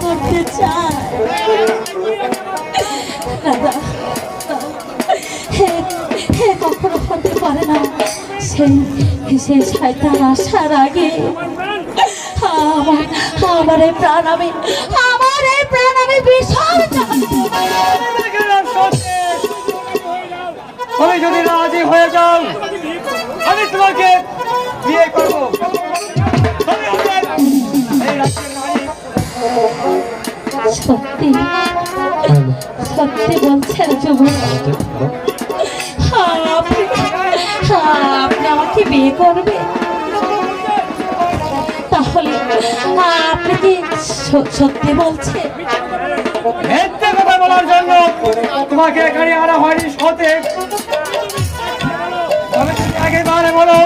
করতে চায়। দাদা হে কখনো হতে পারে না। সেই শয়তান আসার আগে আমার এই প্রাণ আমি বিসর্জন। তুমি যদি রাজি হয়ে যাও আমি তোমাকে বিয়ে করবো। সত্যি সত্যি বলছেন যুবক, আপনি আমাকে বিয়ে করবেন? তাহলে আপনি কি সত্যি বলছেন? মিথ্যে কথা বলার জন্য তোমাকে এখানে আনা হয়নি সতে। তবে তুমি আগেবারে বলো